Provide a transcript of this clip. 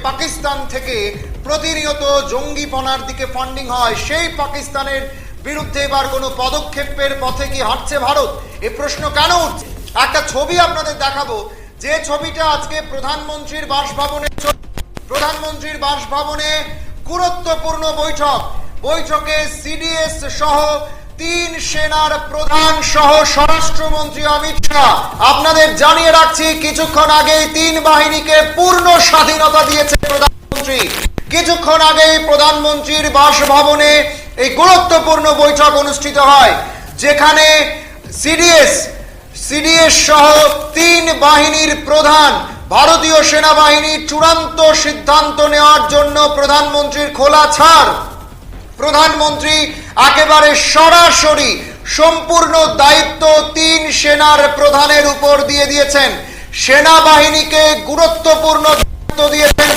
পাকিস্তান থেকে প্রতিনিয়ত জঙ্গিপনার দিকে ফান্ডিং হয়, সেই পাকিস্তানের বিরুদ্ধে এবার কোনো পদক্ষেপের পথে কি হাঁটছে ভারত? এই প্রশ্ন কেন উঠছে? একটা ছবি আপনাদের দেখাবো, যে ছবিটা আজকে প্রধানমন্ত্রীর বাসভবনে গুরুত্বপূর্ণ বৈঠকে সিডিএস সহ 3 সেনার প্রধান সহ স্বরাষ্ট্রমন্ত্রী অমিত শাহ। আপনাদের জানিয়ে রাখছি, কিছুক্ষণ আগেই 3 বাহিনীকে পূর্ণ স্বাধীনতা দিয়েছে প্রধানমন্ত্রী। কিছুক্ষণ আগেই প্রধানমন্ত্রীর বাসভবনে এই গুরুত্বপূর্ণ বৈঠক অনুষ্ঠিত হয়, যেখানে সিডিএস সহ 3 বাহিনীর প্রধান, ভারতীয় সেনাবাহিনীর চূড়ান্ত সিদ্ধান্ত নেওয়ার জন্য প্রধানমন্ত্রীর খোলা ছাড়। প্রধানমন্ত্রী একেবারে সরাসরি সম্পূর্ণ দায়িত্ব 3 সেনার প্রধানের উপর দিয়ে দিয়েছেন। সেনাবাহিনীকে গুরুত্বপূর্ণ দায়িত্ব দিয়েছেন।